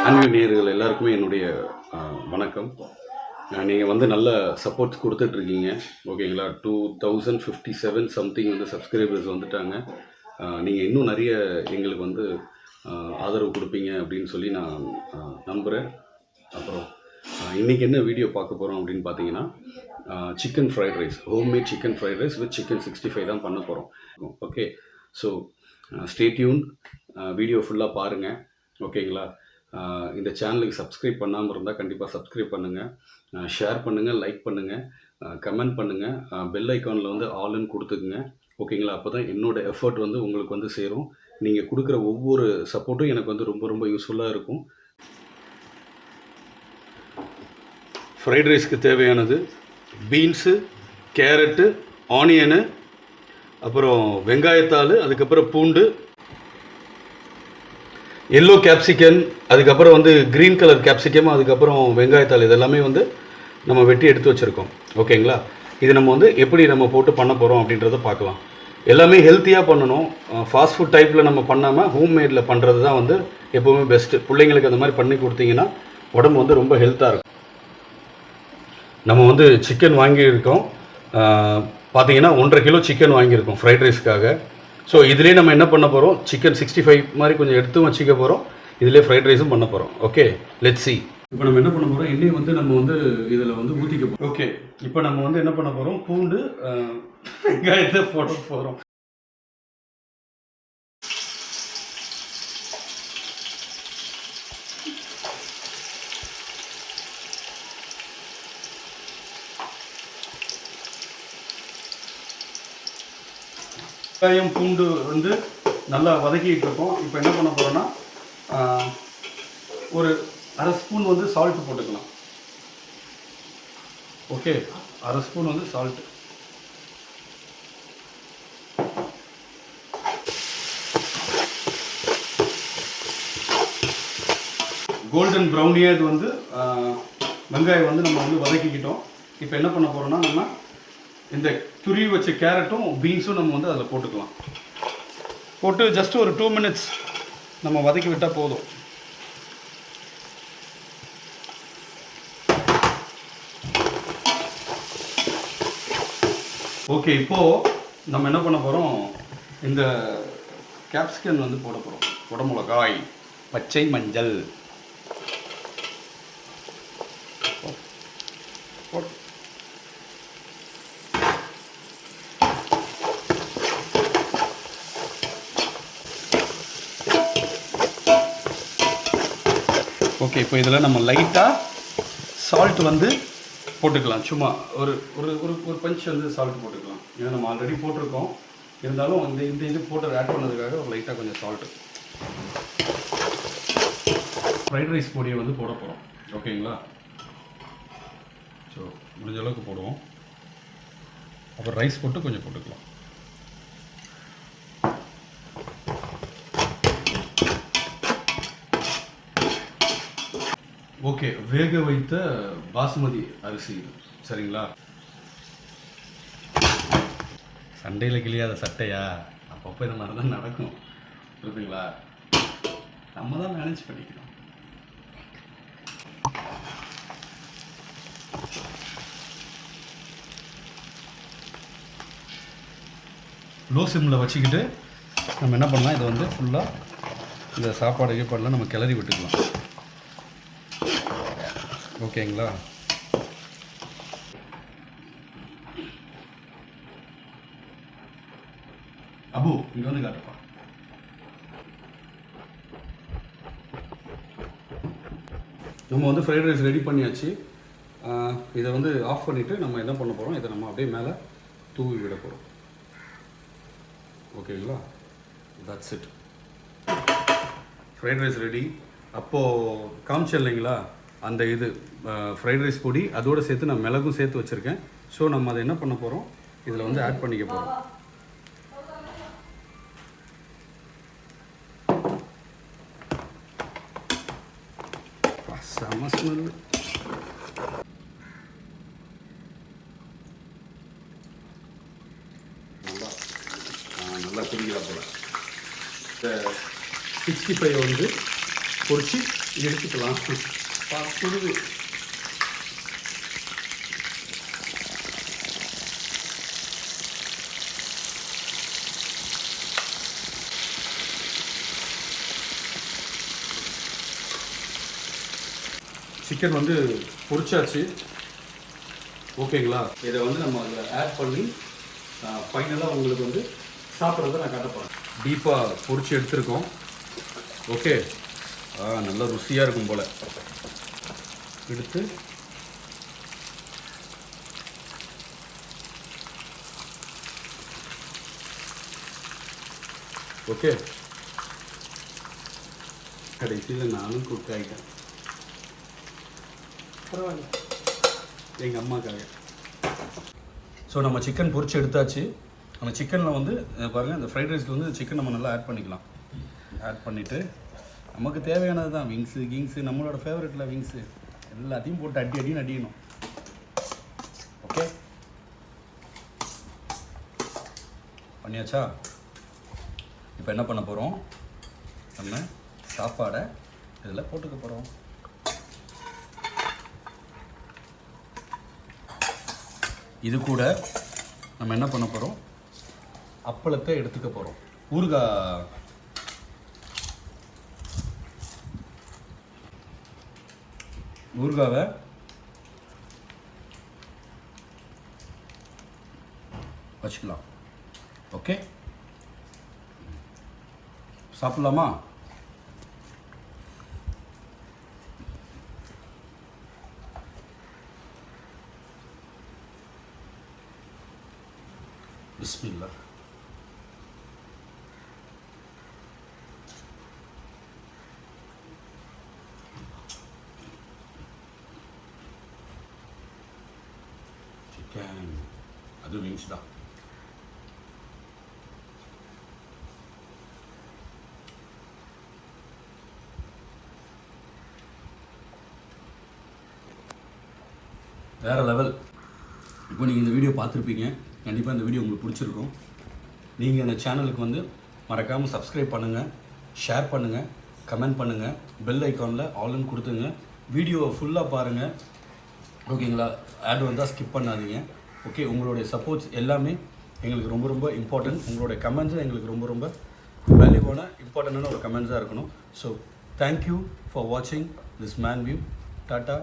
அன்பு நேயர்கள் எல்லாருக்குமே என்னுடைய வணக்கம். நீங்கள் வந்து நல்ல சப்போர்ட் கொடுத்துட்ருக்கீங்க, ஓகேங்களா? 2057 சம்திங் வந்து சப்ஸ்கிரைபர்ஸ் வந்துட்டாங்க. நீங்கள் இன்னும் நிறைய எங்களுக்கு வந்து ஆதரவு கொடுப்பீங்க அப்படின்னு சொல்லி நான் நம்புகிறேன். அப்புறம் இன்றைக்கி என்ன வீடியோ பார்க்க போகிறோம் அப்படின்னு பார்த்தீங்கன்னா, chicken fried rice, homemade chicken fried rice with chicken 65 தான் பண்ண போகிறோம். Okay, so stay tune, video ஃபுல்லாக பாருங்கள், ஓகேங்களா? இந்த சேனலுக்கு சப்ஸ்கிரைப் பண்ணாமல் இருந்தால் கண்டிப்பாக சப்ஸ்கிரைப் பண்ணுங்கள், ஷேர் பண்ணுங்கள், லைக் பண்ணுங்கள், கமெண்ட் பண்ணுங்கள், பெல் ஐக்கானில் வந்து ஆல்னு கொடுத்துக்குங்க, ஓகேங்களா? அப்போ தான் என்னோடய எஃபர்ட் வந்து உங்களுக்கு வந்து சேரும். நீங்கள் கொடுக்குற ஒவ்வொரு சப்போர்ட்டும் எனக்கு வந்து ரொம்ப ரொம்ப யூஸ்ஃபுல்லாக இருக்கும். ஃப்ரைட் ரைஸ்க்கு தேவையானது பீன்ஸு, கேரட்டு, ஆனியனு, அப்புறம் வெங்காயத்தாள், அதுக்கப்புறம் பூண்டு, எல்லோ கேப்சிகன், அதுக்கப்புறம் வந்து க்ரீன் கலர் கேப்சிகம், அதுக்கப்புறம் வெங்காயத்தாள், இதெல்லாமே வந்து நம்ம வெட்டி எடுத்து வச்சுருக்கோம், ஓகேங்களா? இது நம்ம வந்து எப்படி நம்ம போட்டு பண்ண போகிறோம் அப்படின்றத பார்க்கலாம். எல்லாமே ஹெல்த்தியாக பண்ணணும். ஃபாஸ்ட் ஃபுட் டைப்பில் நம்ம பண்ணாமல் ஹோம்மேடில் பண்ணுறது தான் வந்து எப்போவுமே பெஸ்ட்டு. பிள்ளைங்களுக்கு அந்த மாதிரி பண்ணி கொடுத்தீங்கன்னா உடம்பு வந்து ரொம்ப ஹெல்த்தாக இருக்கும். நம்ம வந்து சிக்கன் வாங்கியிருக்கோம், பார்த்தீங்கன்னா 1.5 கிலோ சிக்கன் வாங்கியிருக்கோம் ஃப்ரைட் ரைஸ்க்காக. ஸோ இதிலே நம்ம என்ன பண்ண போகிறோம், சிக்கன் 65 மாதிரி கொஞ்சம் எடுத்து வச்சுக்க போகிறோம். இதிலே ஃப்ரைட் ரைஸும் பண்ண போகிறோம். Okay, let's see. இப்போ நம்ம என்ன பண்ண போகிறோம், எண்ணெயை வந்து நம்ம வந்து இதில் வந்து ஊற்றிக்க போகிறோம். ஓகே, இப்போ நம்ம வந்து என்ன பண்ண போகிறோம், பூண்டு, வெங்காயத்தை போட போகிறோம். வெங்காயம் பூண்டு வந்து நல்லா வதக்கிட்டு இருக்கோம். இப்போ என்ன பண்ண போகிறோன்னா, ஒரு அரை ஸ்பூன் வந்து சால்ட் போட்டுக்கலாம். ஓகே, அரை ஸ்பூன் வந்து சால்ட்டு. கோல்டன் ப்ரௌனியாக இது வந்து வெங்காயம் வந்து நம்ம வந்து வதக்கிக்கிட்டோம். இப்போ என்ன பண்ண போகிறோன்னா, நம்ம இந்த துருவி வச்ச கேரட்டும் பீன்ஸும் நம்ம வந்து அதில் போட்டுக்கலாம். போட்டு ஜஸ்ட் ஒரு 2 மினிட்ஸ் நம்ம வதக்கி விட்டால் போதும். ஓகே, இப்போது நம்ம என்ன பண்ண போகிறோம், இந்த கேப்சிகன் வந்து போட போகிறோம். குடமிளகாய், பச்சை மஞ்சள் ஓகே, இப்போ இதில் நம்ம லைட்டாக சால்ட் வந்து போட்டுக்கலாம். சும்மா ஒரு ஒரு ஒரு ஒரு பஞ்ச் வந்து சால்ட் போட்டுக்கலாம். ஏன்னா நம்ம ஆல்ரெடி போட்டிருக்கோம், இருந்தாலும் இந்த இந்த இது போட்டு ஆட் பண்ணதுக்காக ஒரு லைட்டாக கொஞ்சம் சால்ட்டு. ஃப்ரைட் ரைஸ் பொடியை வந்து போட போகிறோம், ஓகேங்களா? ஸோ முடிஞ்ச அளவுக்கு போடுவோம். அப்புறம் ரைஸ் போட்டு கொஞ்சம் போட்டுக்கலாம். ஓகே, வேக வைத்த பாசுமதி அரிசி இது, சரிங்களா? சண்டையில் கிளியாத சட்டையா, அப்பப்போ இந்த மாதிரி தான் நடக்கும், புரியுதுங்களா? நம்ம தான் மேனேஜ் பண்ணிக்கணும். லோ சிம்மில் வச்சுக்கிட்டு நம்ம என்ன பண்ணலாம், இதை வந்து ஃபுல்லாக இந்த சாப்பாடு கீப்பாடெலாம் நம்ம கிளறி விட்டுக்கலாம், ஓகேங்களா? அபு இங்கே வந்து காட்டுப்பா. நம்ம வந்து ஃப்ரைட் ரைஸ் ரெடி பண்ணியாச்சு. இதை வந்து ஆஃப் பண்ணிவிட்டு நம்ம என்ன பண்ண போகிறோம், இதை நம்ம அப்படியே மேலே தூவி விட போகிறோம், ஓகேங்களா? That's it, fried rice ready. அப்போது காமிச்சேன் இல்லைங்களா, அந்த இது ஃப்ரைட் ரைஸ் பொடி அதோடு சேர்த்து நான் மிளகும் சேர்த்து வச்சுருக்கேன். ஸோ நம்ம அதை என்ன பண்ண போகிறோம், இதில் வந்து ஆட் பண்ணிக்க போகிறோம். செம ஸ்மெல்லு. நல்லா குடிக்கிறா போல. இந்த 65 வந்து பொரிச்சு எடுத்துக்கலாம். சுடுது. சிக்கன் வந்து பொரிச்சாச்சு. ஓகேங்களா? இதை வந்து நம்ம அதில் ஆட் பண்ணி ஃபைனலாக உங்களுக்கு வந்து சாப்பிட்றத நான் காட்ட போகிறேன். டீப்பாக பொரிச்சு எடுத்துருக்கோம். ஓகே, நல்லா ருசியாக இருக்கும் போல். எடுத்து ஓகே, கடைசியில் நானும் குக் ஆகிட்டேன். பரவாயில்ல, எங்கள் அம்மாக்காக. ஸோ நம்ம சிக்கன் பொரிச்சு எடுத்தாச்சு. அந்த சிக்கனில் வந்து பாருங்கள், இந்த ஃப்ரைட் ரைஸில் வந்து சிக்கன் நம்ம நல்லா ஆட் பண்ணிக்கலாம். ஆட் பண்ணிவிட்டு நமக்கு தேவையானது தான் விங்ஸு கிங்ஸு, நம்மளோட ஃபேவரெட்டில் விங்ஸு எல்லாத்தையும் போட்டு அடின்னு அடிக்கணும். ஓகே, பண்ணியாச்சா? இப்போ என்ன பண்ண போகிறோம், நம்ம சாப்பாடை இதில் போட்டுக்க போகிறோம். இது கூட நம்ம என்ன பண்ண போகிறோம், அப்பளத்தை எடுத்துக்க போகிறோம். ஊறுகாவை வச்சுக்கலாம். ஓகே, சாப்பிட்லாமா? பிஸ்மில்லா. சிக்கன், அது விங்ஸ் தான். வேறு லெவல். இப்போ நீங்கள் இந்த வீடியோ பார்த்துருப்பீங்க. கண்டிப்பாக இந்த வீடியோ உங்களுக்கு பிடிச்சிருக்கும். நீங்கள் இந்த சேனலுக்கு வந்து மறக்காமல் சப்ஸ்கிரைப் பண்ணுங்கள், ஷேர் பண்ணுங்கள், கமெண்ட் பண்ணுங்கள், பெல் ஐக்கானில் ஆல்னு கொடுத்துங்க. வீடியோவை ஃபுல்லாக பாருங்கள். ஓகேங்களா? ஆட் வந்தால் ஸ்கிப் பண்ணாதீங்க. ஓகே, உங்களுடைய சப்போர்ட்ஸ் எல்லாமே எங்களுக்கு ரொம்ப ரொம்ப இம்பார்ட்டன்ட். உங்களுடைய கமெண்ட்ஸும் எங்களுக்கு ரொம்ப ரொம்ப வேல்யூவான இம்பார்ட்டண்டான ஒரு கமெண்ட்ஸாக இருக்கணும். ஸோ தேங்க்யூ ஃபார் வாட்சிங் திஸ் மேன் வியூ. டாட்டா.